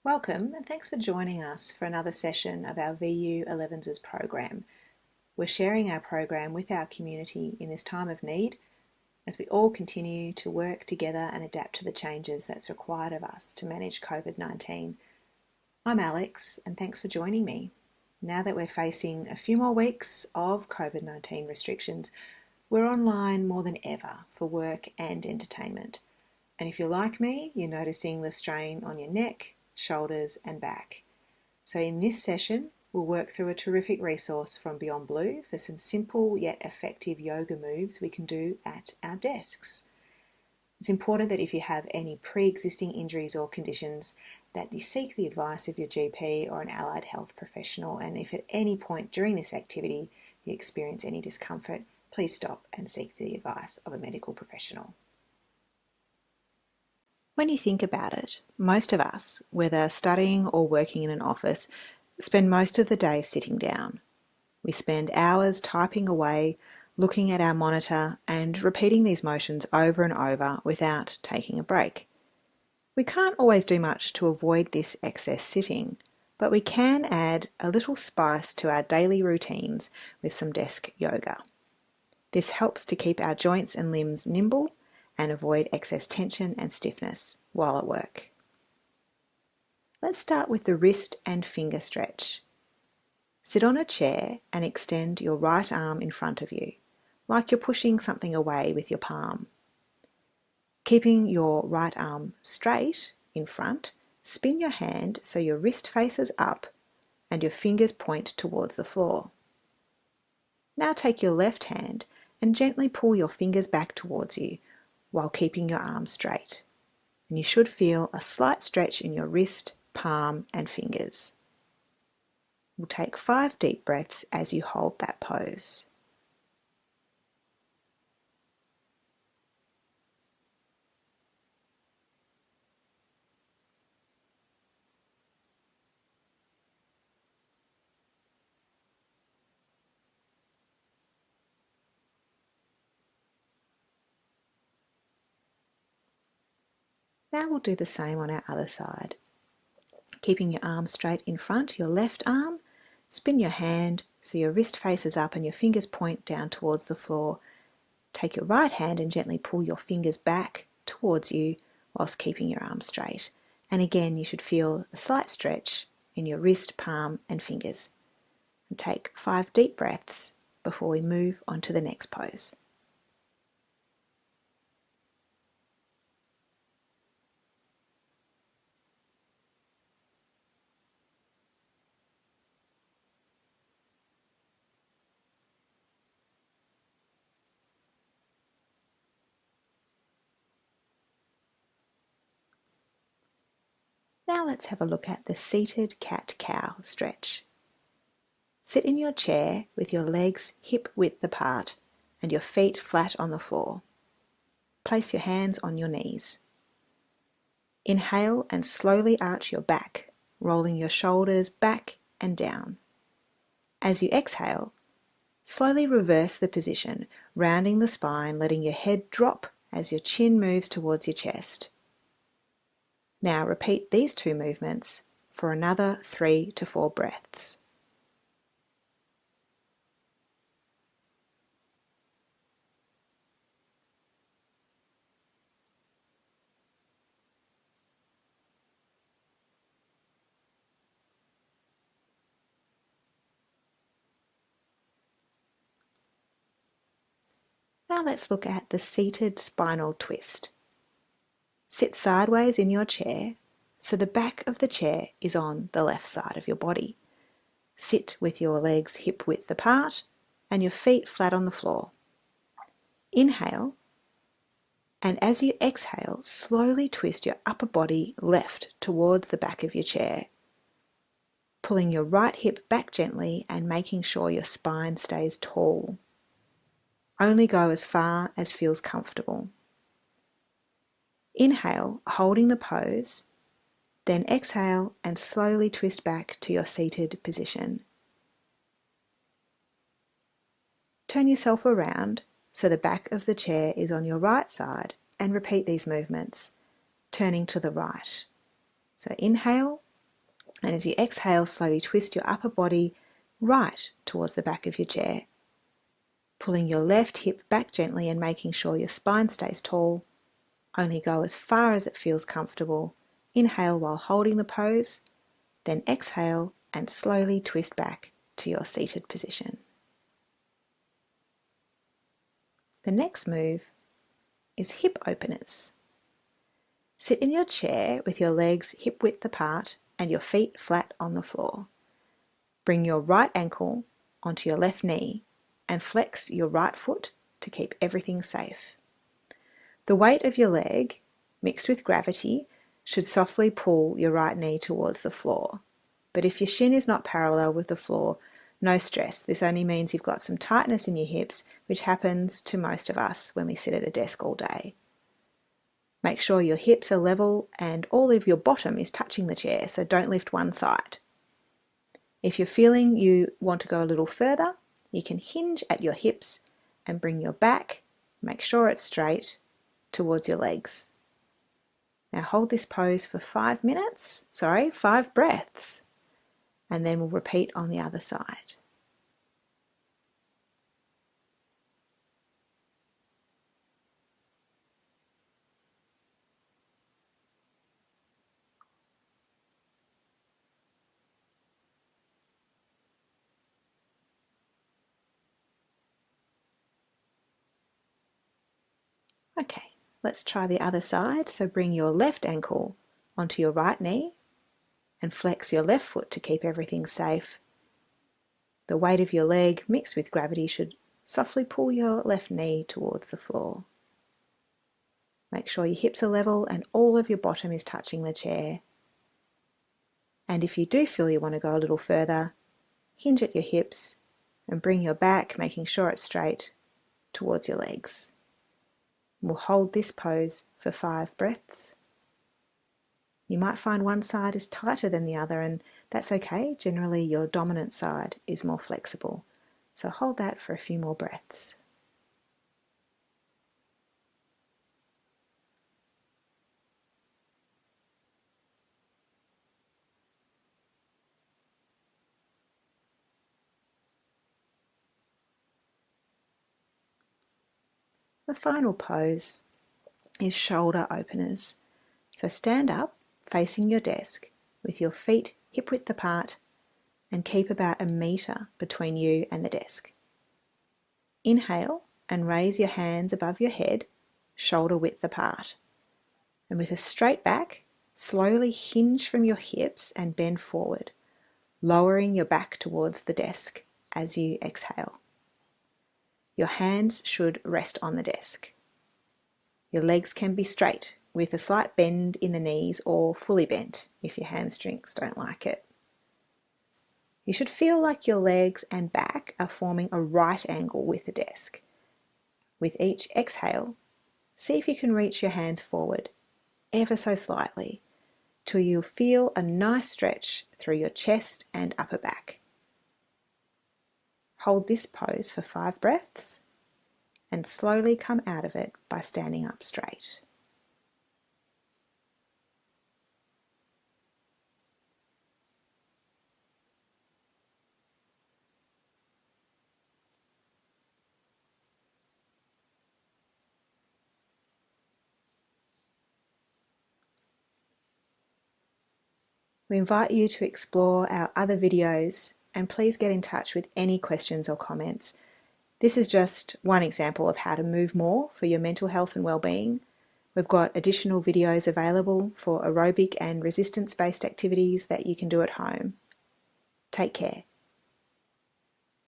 Welcome and thanks for joining us for another session of our VU Elevenses program. We're sharing our program with our community in this time of need as we all continue to work together and adapt to the changes that's required of us to manage COVID-19. I'm Alex and thanks for joining me. Now that we're facing a few more weeks of COVID-19 restrictions, we're online more than ever for work and entertainment. And if you're like me, you're noticing the strain on your neck, shoulders and back. So in this session, we'll work through a terrific resource from Beyond Blue for some simple yet effective yoga moves we can do at our desks. It's important that if you have any pre-existing injuries or conditions, that you seek the advice of your GP or an allied health professional, and if at any point during this activity you experience any discomfort, please stop and seek the advice of a medical professional. When you think about it, most of us, whether studying or working in an office, spend most of the day sitting down. We spend hours typing away, looking at our monitor and repeating these motions over and over without taking a break. We can't always do much to avoid this excess sitting, but we can add a little spice to our daily routines with some desk yoga. This helps to keep our joints and limbs nimble and avoid excess tension and stiffness while at work. Let's start with the wrist and finger stretch. Sit on a chair and extend your right arm in front of you, like you're pushing something away with your palm. Keeping your right arm straight in front, spin your hand so your wrist faces up and your fingers point towards the floor. Now take your left hand and gently pull your fingers back towards you while keeping your arm straight. And you should feel a slight stretch in your wrist, palm and fingers. We'll take 5 deep breaths as you hold that pose. Now we'll do the same on our other side. Keeping your arm straight in front, your left arm, spin your hand so your wrist faces up and your fingers point down towards the floor. Take your right hand and gently pull your fingers back towards you whilst keeping your arm straight. And again, you should feel a slight stretch in your wrist, palm and fingers. And take 5 deep breaths before we move on to the next pose. Now let's have a look at the seated cat-cow stretch. Sit in your chair with your legs hip-width apart and your feet flat on the floor. Place your hands on your knees. Inhale and slowly arch your back, rolling your shoulders back and down. As you exhale, slowly reverse the position, rounding the spine, letting your head drop as your chin moves towards your chest. Now repeat these 2 movements for another 3 to 4 breaths. Now let's look at the seated spinal twist. Sit sideways in your chair so the back of the chair is on the left side of your body. Sit with your legs hip-width apart and your feet flat on the floor. Inhale, and as you exhale, slowly twist your upper body left towards the back of your chair, pulling your right hip back gently and making sure your spine stays tall. Only go as far as feels comfortable. Inhale, holding the pose, then exhale and slowly twist back to your seated position. Turn yourself around so the back of the chair is on your right side and repeat these movements, turning to the right. So inhale And as you exhale, slowly twist your upper body right towards the back of your chair, pulling your left hip back gently and making sure your spine stays tall. Only go as far as it feels comfortable. Inhale while holding the pose, then exhale and slowly twist back to your seated position. The next move is hip openers. Sit in your chair with your legs hip width apart and your feet flat on the floor. Bring your right ankle onto your left knee and flex your right foot to keep everything safe. The weight of your leg, mixed with gravity, should softly pull your right knee towards the floor. But if your shin is not parallel with the floor, no stress. This only means you've got some tightness in your hips, which happens to most of us when we sit at a desk all day. Make sure your hips are level and all of your bottom is touching the chair, so don't lift one side. If you're feeling you want to go a little further, you can hinge at your hips and bring your back, make sure it's straight, towards your legs. Now hold this pose for 5 breaths, and then we'll repeat on the other side. Okay, let's try the other side. So bring your left ankle onto your right knee and flex your left foot to keep everything safe. The weight of your leg mixed with gravity should softly pull your left knee towards the floor. Make sure your hips are level and all of your bottom is touching the chair. And if you do feel you want to go a little further, hinge at your hips and bring your back, making sure it's straight, towards your legs. We'll hold this pose for 5 breaths. You might find one side is tighter than the other, and that's okay. Generally, your dominant side is more flexible. So hold that for a few more breaths. The final pose is shoulder openers. So stand up, facing your desk, with your feet hip width apart, and keep about 1 metre between you and the desk. Inhale and raise your hands above your head, shoulder width apart. And with a straight back, slowly hinge from your hips and bend forward, lowering your back towards the desk as you exhale. Your hands should rest on the desk. Your legs can be straight with a slight bend in the knees or fully bent if your hamstrings don't like it. You should feel like your legs and back are forming a right angle with the desk. With each exhale, see if you can reach your hands forward ever so slightly till you feel a nice stretch through your chest and upper back. Hold this pose for 5 breaths and slowly come out of it by standing up straight. We invite you to explore our other videos and please get in touch with any questions or comments. This is just one example of how to move more for your mental health and well-being. We've got additional videos available for aerobic and resistance-based activities that you can do at home. Take care.